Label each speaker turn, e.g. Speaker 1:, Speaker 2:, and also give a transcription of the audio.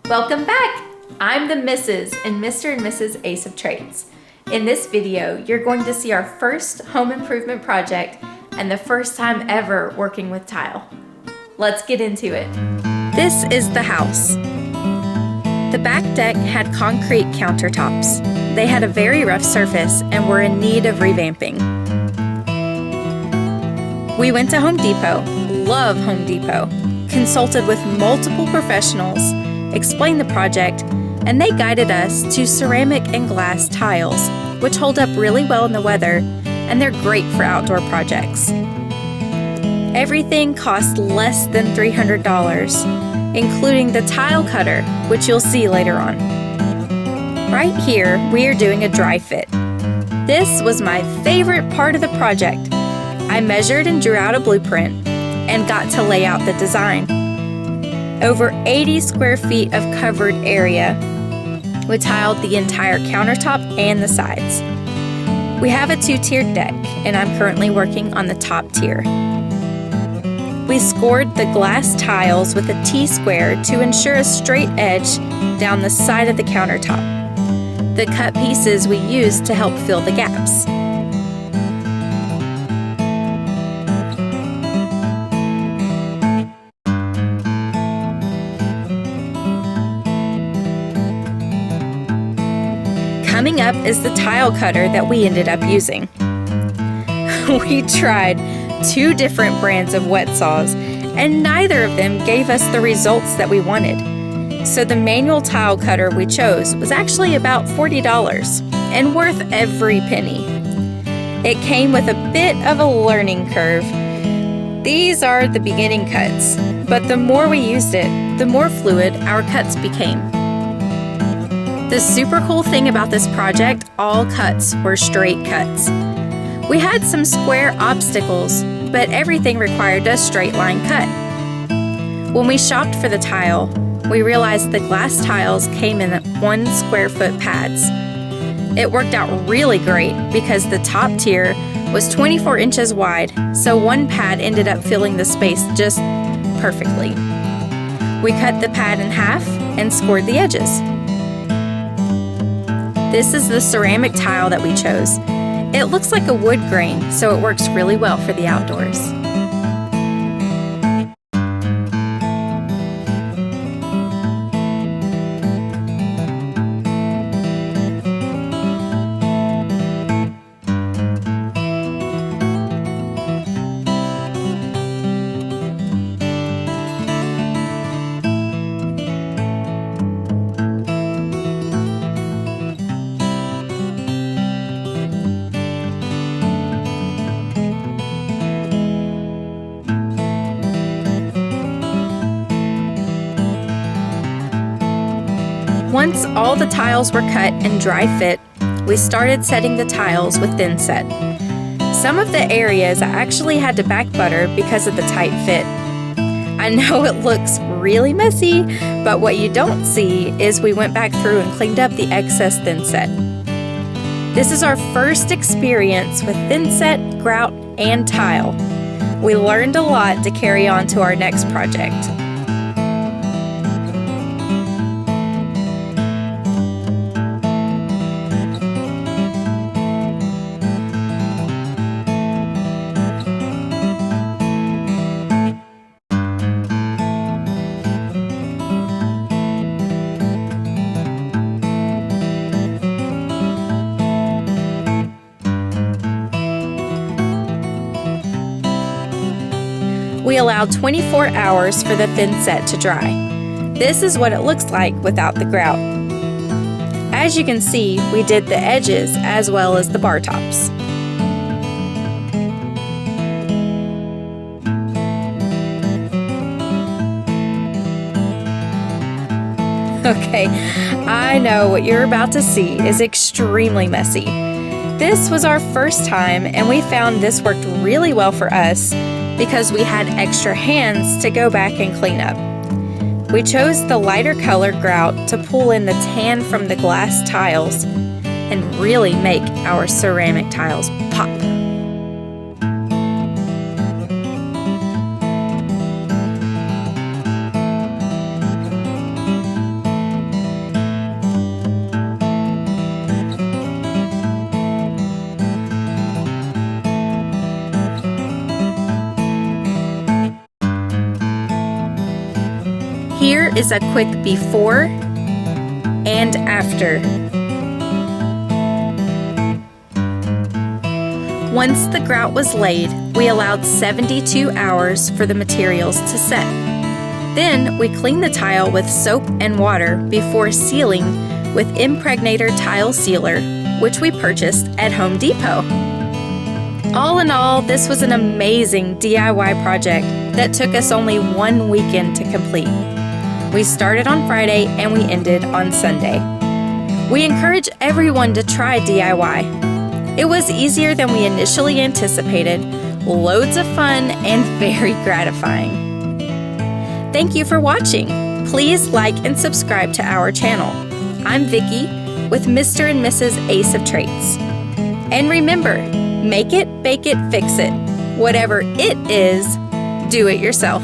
Speaker 1: Welcome back! I'm the Mrs. in Mr. and Mrs. Ace of Trades. In this video, you're going to see our first home improvement project and the first time ever working with tile. Let's get into it. This is the house. The back deck had concrete countertops. They had a very rough surface and were in need of revamping. We went to Home Depot, love Home Depot, consulted with multiple professionals, explained the project, and they guided us to ceramic and glass tiles, which hold up really well in the weather, and they're great for outdoor projects. Everything cost less than $300, including the tile cutter, which you'll see later on. Right here, we are doing a dry fit. This was my favorite part of the project. I measured and drew out a blueprint and got to lay out the design. Over 80 square feet of covered area. We tiled the entire countertop and the sides. We have a two-tiered deck, and I'm currently working on the top tier. We scored the glass tiles with a T-square to ensure a straight edge down the side of the countertop. The cut pieces we used to help fill the gaps. Coming up is the tile cutter that we ended up using. We tried 2 different brands of wet saws, and neither of them gave us the results that we wanted. So the manual tile cutter we chose was actually about $40 and worth every penny. It came with a bit of a learning curve. These are the beginning cuts, but the more we used it, the more fluid our cuts became. The super cool thing about this project, all cuts were straight cuts. We had some square obstacles, but everything required a straight line cut. When we shopped for the tile, we realized the glass tiles came in 1 square foot pads. It worked out really great because the top tier was 24 inches wide, so one pad ended up filling the space just perfectly. We cut the pad in half and scored the edges. This is the ceramic tile that we chose. It looks like a wood grain, so it works really well for the outdoors. Once all the tiles were cut and dry fit, we started setting the tiles with thin set. Some of the areas I actually had to back butter because of the tight fit. I know it looks really messy, but what you don't see is we went back through and cleaned up the excess thin set. This is our first experience with thin set, grout, and tile. We learned a lot to carry on to our next project. We allowed 24 hours for the thin set to dry. This is what it looks like without the grout. As you can see, we did the edges as well as the bar tops. Okay, I know what you're about to see is extremely messy. This was our first time, and we found this worked really well for us because we had extra hands to go back and clean up. We chose the lighter color grout to pull in the tan from the glass tiles and really make our ceramic tiles pop. Here is a quick before and after. Once the grout was laid, we allowed 72 hours for the materials to set. Then we cleaned the tile with soap and water before sealing with Impregnator Tile Sealer, which we purchased at Home Depot. All in all, this was an amazing DIY project that took us only 1 weekend to complete. We started on Friday and we ended on Sunday. We encourage everyone to try DIY. It was easier than we initially anticipated, loads of fun, and very gratifying. Thank you for watching. Please like and subscribe to our channel. I'm Vicki with Mr. and Mrs. Ace of Traits. And remember, make it, bake it, fix it. Whatever it is, do it yourself.